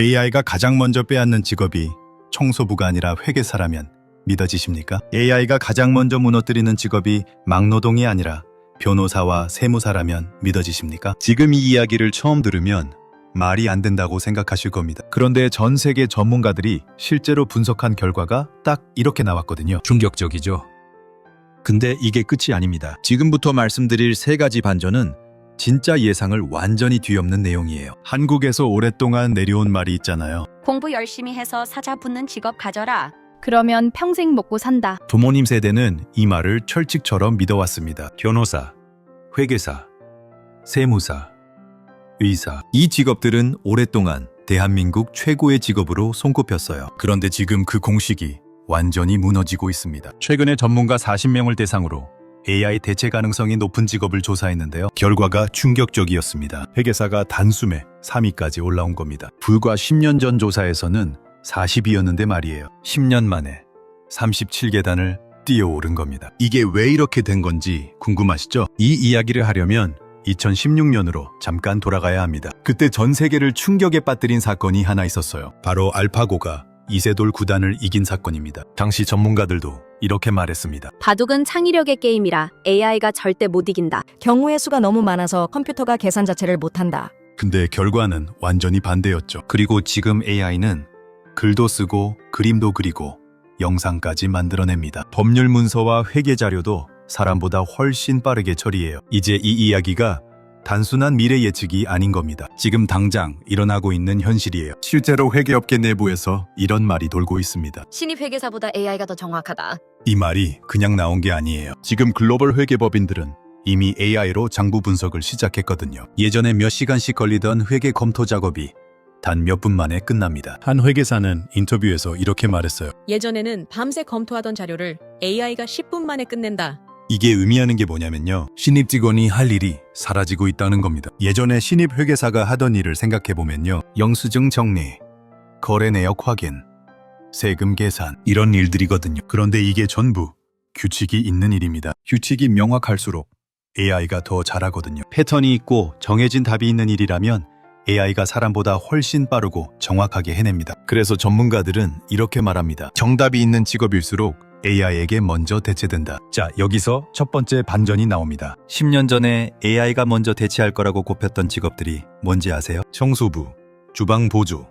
AI가 가장 먼저 빼앗는 직업이 청소부가 아니라 회계사라면 믿어지십니까? AI가 가장 먼저 무너뜨리는 직업이 막노동이 아니라 변호사와 세무사라면 믿어지십니까? 지금 이 이야기를 처음 들으면 말이 안 된다고 생각하실 겁니다. 그런데 전 세계 전문가들이 실제로 분석한 결과가 딱 이렇게 나왔거든요. 충격적이죠. 근데 이게 끝이 아닙니다. 지금부터 말씀드릴 세 가지 반전은 진짜 예상을 완전히 뒤엎는 내용이에요. 한국에서 오랫동안 내려온 말이 있잖아요. 공부 열심히 해서 사자 붙는 직업 가져라. 그러면 평생 먹고 산다. 부모님 세대는 이 말을 철칙처럼 믿어왔습니다. 변호사, 회계사, 세무사, 의사. 이 직업들은 오랫동안 대한민국 최고의 직업으로 손꼽혔어요. 그런데 지금 그 공식이 완전히 무너지고 있습니다. 최근에 전문가 40명을 대상으로 AI 대체 가능성이 높은 직업을 조사했는데요. 결과가 충격적이었습니다. 회계사가 단숨에 3위까지 올라온 겁니다. 불과 10년 전 조사에서는 40위였는데 말이에요. 10년 만에 37계단을 뛰어오른 겁니다. 이게 왜 이렇게 된 건지 궁금하시죠? 이 이야기를 하려면 2016년으로 잠깐 돌아가야 합니다. 그때 전 세계를 충격에 빠뜨린 사건이 하나 있었어요. 바로 알파고가 이세돌 구단을 이긴 사건입니다. 당시 전문가들도 이렇게 말했습니다. 바둑은 창의력의 게임이라 AI가 절대 못 이긴다. 경우의 수가 너무 많아서 컴퓨터가 계산 자체를 못한다. 근데 결과는 완전히 반대였죠. 그리고 지금 AI는 글도 쓰고 그림도 그리고 영상까지 만들어냅니다. 법률 문서와 회계 자료도 사람보다 훨씬 빠르게 처리해요. 이제 이 이야기가 단순한 미래 예측이 아닌 겁니다. 지금 당장 일어나고 있는 현실이에요. 실제로 회계업계 내부에서 이런 말이 돌고 있습니다. 신입 회계사보다 AI가 더 정확하다. 이 말이 그냥 나온 게 아니에요. 지금 글로벌 회계법인들은 이미 AI로 장부 분석을 시작했거든요. 예전에 몇 시간씩 걸리던 회계 검토 작업이 단 몇 분 만에 끝납니다. 한 회계사는 인터뷰에서 이렇게 말했어요. 예전에는 밤새 검토하던 자료를 AI가 10분 만에 끝낸다. 이게 의미하는 게 뭐냐면요. 신입 직원이 할 일이 사라지고 있다는 겁니다. 예전에 신입 회계사가 하던 일을 생각해보면요. 영수증 정리, 거래 내역 확인, 세금 계산 이런 일들이거든요. 그런데 이게 전부 규칙이 있는 일입니다. 규칙이 명확할수록 AI가 더 잘하거든요. 패턴이 있고 정해진 답이 있는 일이라면 AI가 사람보다 훨씬 빠르고 정확하게 해냅니다. 그래서 전문가들은 이렇게 말합니다. 정답이 있는 직업일수록 AI에게 먼저 대체된다. 자, 여기서 첫 번째 반전이 나옵니다. 10년 전에 AI가 먼저 대체할 거라고 꼽혔던 직업들이 뭔지 아세요? 청소부, 주방보조,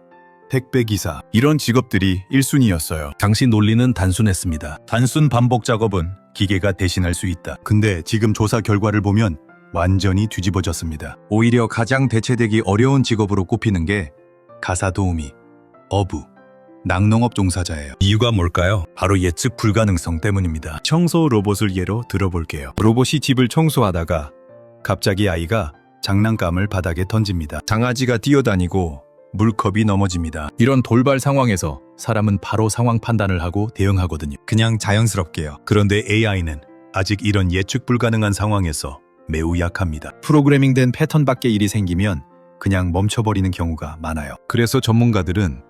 택배기사 이런 직업들이 1순위였어요. 당시 논리는 단순했습니다. 단순 반복 작업은 기계가 대신할 수 있다. 근데 지금 조사 결과를 보면 완전히 뒤집어졌습니다. 오히려 가장 대체되기 어려운 직업으로 꼽히는 게 가사도우미, 어부, 낙농업 종사자예요. 이유가 뭘까요? 바로 예측 불가능성 때문입니다. 청소 로봇을 예로 들어볼게요. 로봇이 집을 청소하다가 갑자기 아이가 장난감을 바닥에 던집니다. 강아지가 뛰어다니고 물컵이 넘어집니다. 이런 돌발 상황에서 사람은 바로 상황 판단을 하고 대응하거든요. 그냥 자연스럽게요. 그런데 AI는 아직 이런 예측 불가능한 상황에서 매우 약합니다. 프로그래밍된 패턴 밖의 일이 생기면 그냥 멈춰버리는 경우가 많아요. 그래서 전문가들은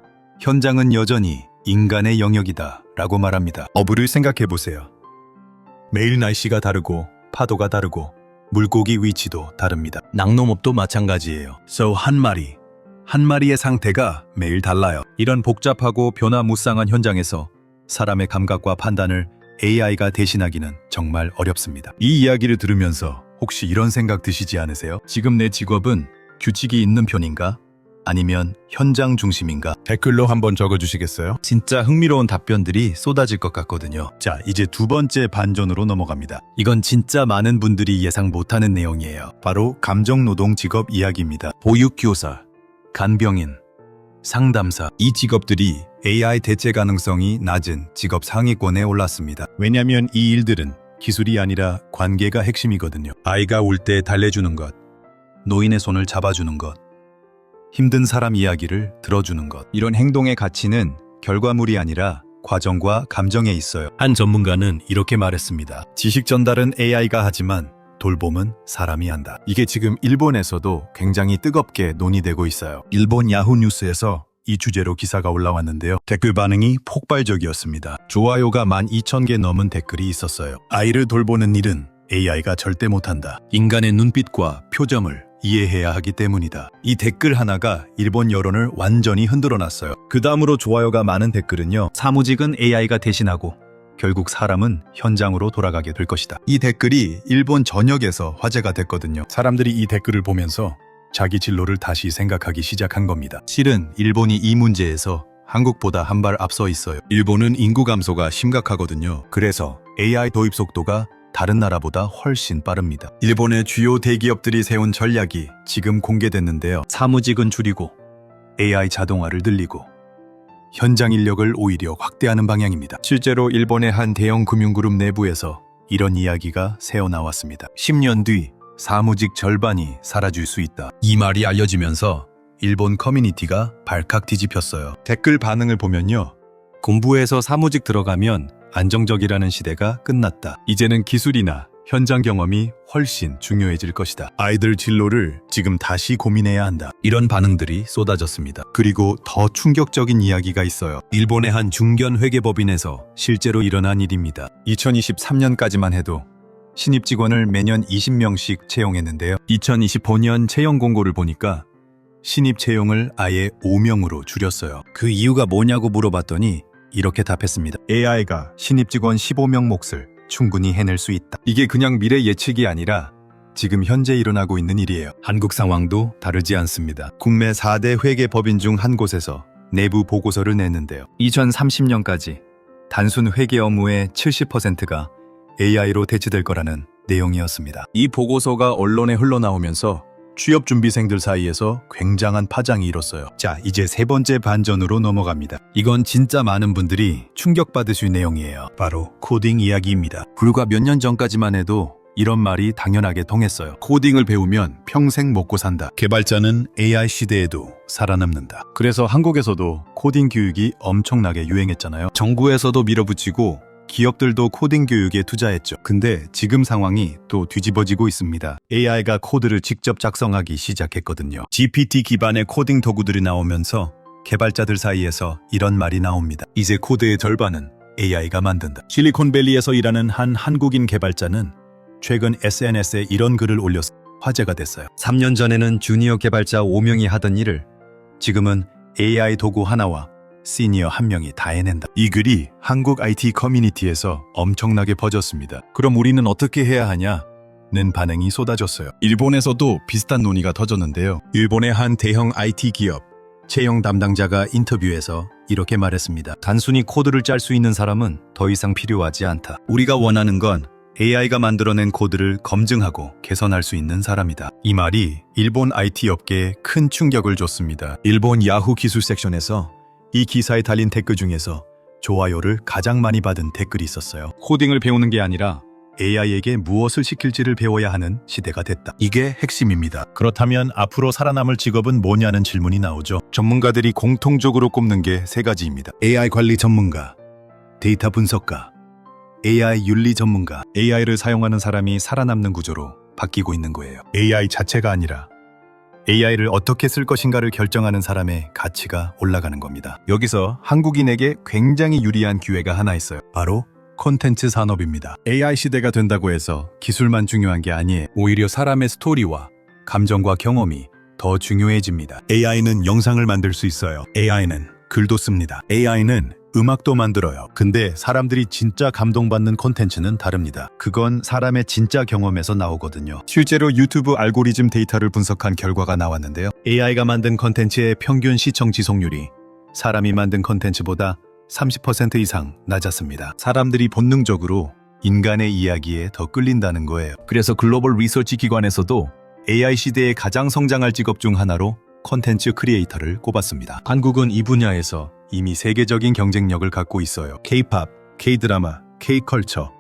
현장은 여전히 인간의 영역이다 라고 말합니다. 어부를 생각해보세요. 매일 날씨가 다르고 파도가 다르고 물고기 위치도 다릅니다. 낙농업도 마찬가지예요. 한 마리의 상태가 매일 달라요. 이런 복잡하고 변화무쌍한 현장에서 사람의 감각과 판단을 AI가 대신하기는 정말 어렵습니다. 이 이야기를 들으면서 혹시 이런 생각 드시지 않으세요? 지금 내 직업은 규칙이 있는 편인가? 아니면 현장 중심인가? 댓글로 한번 적어주시겠어요? 진짜 흥미로운 답변들이 쏟아질 것 같거든요. 자, 이제 두 번째 반전으로 넘어갑니다. 이건 진짜 많은 분들이 예상 못하는 내용이에요. 바로 감정노동 직업 이야기입니다. 보육교사, 간병인, 상담사 이 직업들이 AI 대체 가능성이 낮은 직업 상위권에 올랐습니다. 왜냐면 이 일들은 기술이 아니라 관계가 핵심이거든요. 아이가 울 때 달래주는 것, 노인의 손을 잡아주는 것, 힘든 사람 이야기를 들어주는 것. 이런 행동의 가치는 결과물이 아니라 과정과 감정에 있어요. 한 전문가는 이렇게 말했습니다. 지식 전달은 AI가 하지만 돌봄은 사람이 한다. 이게 지금 일본에서도 굉장히 뜨겁게 논의되고 있어요. 일본 야후 뉴스에서 이 주제로 기사가 올라왔는데요. 댓글 반응이 폭발적이었습니다. 좋아요가 12,000개 넘은 댓글이 있었어요. 아이를 돌보는 일은 AI가 절대 못한다. 인간의 눈빛과 표정을 이해해야 하기 때문이다. 이 댓글 하나가 일본 여론을 완전히 흔들어 놨어요. 그 다음으로 좋아요가 많은 댓글은요. 사무직은 AI가 대신하고 결국 사람은 현장으로 돌아가게 될 것이다. 이 댓글이 일본 전역에서 화제가 됐거든요. 사람들이 이 댓글을 보면서 자기 진로를 다시 생각하기 시작한 겁니다. 실은 일본이 이 문제에서 한국보다 한 발 앞서 있어요. 일본은 인구 감소가 심각하거든요. 그래서 AI 도입 속도가 다른 나라보다 훨씬 빠릅니다. 일본의 주요 대기업들이 세운 전략이 지금 공개됐는데요. 사무직은 줄이고 AI 자동화를 늘리고 현장 인력을 오히려 확대하는 방향입니다. 실제로 일본의 한 대형 금융그룹 내부에서 이런 이야기가 새어나왔습니다. 10년 뒤 사무직 절반이 사라질 수 있다. 이 말이 알려지면서 일본 커뮤니티가 발칵 뒤집혔어요. 댓글 반응을 보면요. 공부해서 사무직 들어가면 안정적이라는 시대가 끝났다. 이제는 기술이나 현장 경험이 훨씬 중요해질 것이다. 아이들 진로를 지금 다시 고민해야 한다. 이런 반응들이 쏟아졌습니다. 그리고 더 충격적인 이야기가 있어요. 일본의 한 중견 회계법인에서 실제로 일어난 일입니다. 2023년까지만 해도 신입 직원을 매년 20명씩 채용했는데요. 2025년 채용 공고를 보니까 신입 채용을 아예 5명으로 줄였어요. 그 이유가 뭐냐고 물어봤더니 이렇게 답했습니다. AI가 신입 직원 15명 몫을 충분히 해낼 수 있다. 이게 그냥 미래 예측이 아니라 지금 현재 일어나고 있는 일이에요. 한국 상황도 다르지 않습니다. 국내 4대 회계법인 중 한 곳에서 내부 보고서를 냈는데요. 2030년까지 단순 회계 업무의 70%가 AI로 대체될 거라는 내용이었습니다. 이 보고서가 언론에 흘러나오면서 취업준비생들 사이에서 굉장한 파장이 일었어요. 자, 이제 세 번째 반전으로 넘어갑니다. 이건 진짜 많은 분들이 충격받으실 내용이에요. 바로 코딩 이야기입니다. 불과 몇 년 전까지만 해도 이런 말이 당연하게 통했어요. 코딩을 배우면 평생 먹고 산다. 개발자는 AI 시대에도 살아남는다. 그래서 한국에서도 코딩 교육이 엄청나게 유행했잖아요. 정부에서도 밀어붙이고 기업들도 코딩 교육에 투자했죠. 근데 지금 상황이 또 뒤집어지고 있습니다. AI가 코드를 직접 작성하기 시작했거든요. GPT 기반의 코딩 도구들이 나오면서 개발자들 사이에서 이런 말이 나옵니다. 이제 코드의 절반은 AI가 만든다. 실리콘밸리에서 일하는 한 한국인 개발자는 최근 SNS에 이런 글을 올려서 화제가 됐어요. 3년 전에는 주니어 개발자 5명이 하던 일을 지금은 AI 도구 하나와 시니어 1명이 다 해낸다. 이 글이 한국 IT 커뮤니티에서 엄청나게 퍼졌습니다. 그럼 우리는 어떻게 해야 하냐? 는 반응이 쏟아졌어요. 일본에서도 비슷한 논의가 터졌는데요. 일본의 한 대형 IT 기업 채용 담당자가 인터뷰에서 이렇게 말했습니다. 단순히 코드를 짤 수 있는 사람은 더 이상 필요하지 않다. 우리가 원하는 건 AI가 만들어낸 코드를 검증하고 개선할 수 있는 사람이다. 이 말이 일본 IT 업계에 큰 충격을 줬습니다. 일본 야후 기술 섹션에서 이 기사에 달린 댓글 중에서 좋아요를 가장 많이 받은 댓글이 있었어요. 코딩을 배우는 게 아니라 AI에게 무엇을 시킬지를 배워야 하는 시대가 됐다. 이게 핵심입니다. 그렇다면 앞으로 살아남을 직업은 뭐냐는 질문이 나오죠. 전문가들이 공통적으로 꼽는 게 세 가지입니다. AI 관리 전문가, 데이터 분석가, AI 윤리 전문가. AI를 사용하는 사람이 살아남는 구조로 바뀌고 있는 거예요. AI 자체가 아니라 AI를 어떻게 쓸 것인가를 결정하는 사람의 가치가 올라가는 겁니다. 여기서 한국인에게 굉장히 유리한 기회가 하나 있어요. 바로 콘텐츠 산업입니다. AI 시대가 된다고 해서 기술만 중요한 게 아니에요. 오히려 사람의 스토리와 감정과 경험이 더 중요해집니다. AI는 영상을 만들 수 있어요. AI는 글도 씁니다. AI는 음악도 만들어요. 근데 사람들이 진짜 감동받는 콘텐츠는 다릅니다. 그건 사람의 진짜 경험에서 나오거든요. 실제로 유튜브 알고리즘 데이터를 분석한 결과가 나왔는데요. AI가 만든 콘텐츠의 평균 시청 지속률이 사람이 만든 콘텐츠보다 30% 이상 낮았습니다. 사람들이 본능적으로 인간의 이야기에 더 끌린다는 거예요. 그래서 글로벌 리서치 기관에서도 AI 시대에 가장 성장할 직업 중 하나로 콘텐츠 크리에이터를 꼽았습니다. 한국은 이 분야에서 이미 세계적인 경쟁력을 갖고 있어요. K-팝, K-드라마, K-컬처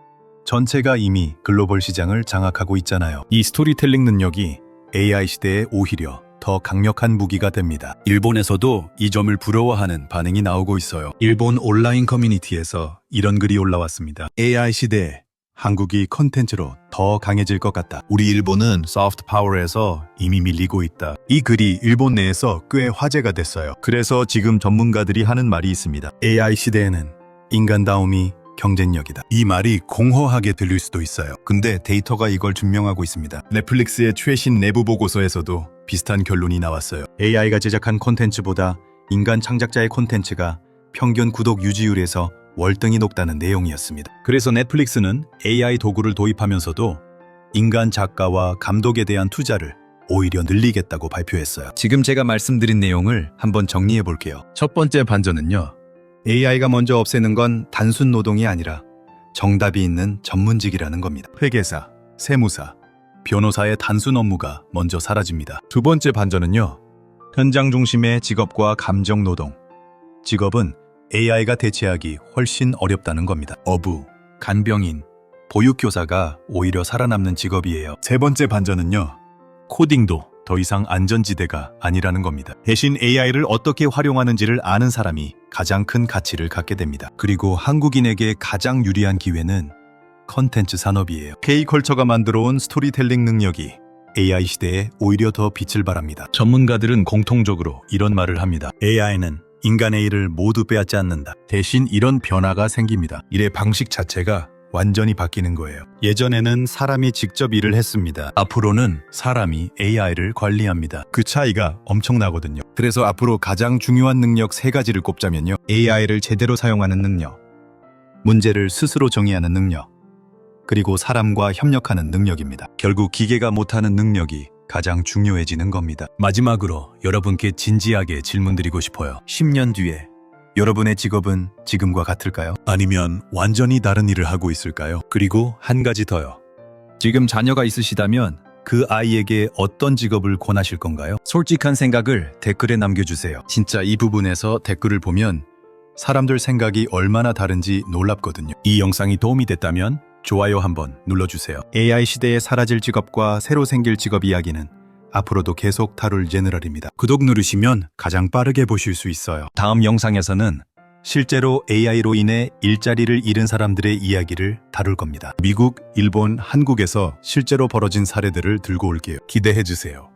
전체가 이미 글로벌 시장을 장악하고 있잖아요. 이 스토리텔링 능력이 AI 시대에 오히려 더 강력한 무기가 됩니다. 일본에서도 이 점을 부러워하는 반응이 나오고 있어요. 일본 온라인 커뮤니티에서 이런 글이 올라왔습니다. AI 시대에 한국이 컨텐츠로 더 강해질 것 같다. 우리 일본은 소프트 파워에서 이미 밀리고 있다. 이 글이 일본 내에서 꽤 화제가 됐어요. 그래서 지금 전문가들이 하는 말이 있습니다. AI 시대에는 인간다움이 경쟁력이다. 이 말이 공허하게 들릴 수도 있어요. 근데 데이터가 이걸 증명하고 있습니다. 넷플릭스의 최신 내부 보고서에서도 비슷한 결론이 나왔어요. AI가 제작한 콘텐츠보다 인간 창작자의 콘텐츠가 평균 구독 유지율에서 월등히 높다는 내용이었습니다. 그래서 넷플릭스는 AI 도구를 도입하면서도 인간 작가와 감독에 대한 투자를 오히려 늘리겠다고 발표했어요. 지금 제가 말씀드린 내용을 한번 정리해 볼게요. 첫 번째 반전은요. AI가 먼저 없애는 건 단순 노동이 아니라 정답이 있는 전문직이라는 겁니다. 회계사, 세무사, 변호사의 단순 업무가 먼저 사라집니다. 두 번째 반전은요. 현장 중심의 직업과 감정 노동. 직업은 AI가 대체하기 훨씬 어렵다는 겁니다. 어부, 간병인, 보육교사가 오히려 살아남는 직업이에요. 세 번째 반전은요. 코딩도 더 이상 안전지대가 아니라는 겁니다. 대신 AI를 어떻게 활용하는지를 아는 사람이 가장 큰 가치를 갖게 됩니다. 그리고 한국인에게 가장 유리한 기회는 컨텐츠 산업이에요. K컬처가 만들어온 스토리텔링 능력이 AI 시대에 오히려 더 빛을 발합니다. 전문가들은 공통적으로 이런 말을 합니다. AI는 인간의 일을 모두 빼앗지 않는다. 대신 이런 변화가 생깁니다. 일의 방식 자체가 완전히 바뀌는 거예요. 예전에는 사람이 직접 일을 했습니다. 앞으로는 사람이 AI를 관리합니다. 그 차이가 엄청나거든요. 그래서 앞으로 가장 중요한 능력 3가지를 꼽자면요. AI를 제대로 사용하는 능력, 문제를 스스로 정의하는 능력, 그리고 사람과 협력하는 능력입니다. 결국 기계가 못하는 능력이 가장 중요해지는 겁니다. 마지막으로 여러분께 진지하게 질문드리고 싶어요. 10년 뒤에 여러분의 직업은 지금과 같을까요? 아니면 완전히 다른 일을 하고 있을까요? 그리고 한 가지 더요. 지금 자녀가 있으시다면 그 아이에게 어떤 직업을 권하실 건가요? 솔직한 생각을 댓글에 남겨주세요. 진짜 이 부분에서 댓글을 보면 사람들 생각이 얼마나 다른지 놀랍거든요. 이 영상이 도움이 됐다면 좋아요 한번 눌러주세요. AI 시대에 사라질 직업과 새로 생길 직업 이야기는 앞으로도 계속 다룰 제너럴입니다. 구독 누르시면 가장 빠르게 보실 수 있어요. 다음 영상에서는 실제로 AI로 인해 일자리를 잃은 사람들의 이야기를 다룰 겁니다. 미국, 일본, 한국에서 실제로 벌어진 사례들을 들고 올게요. 기대해 주세요.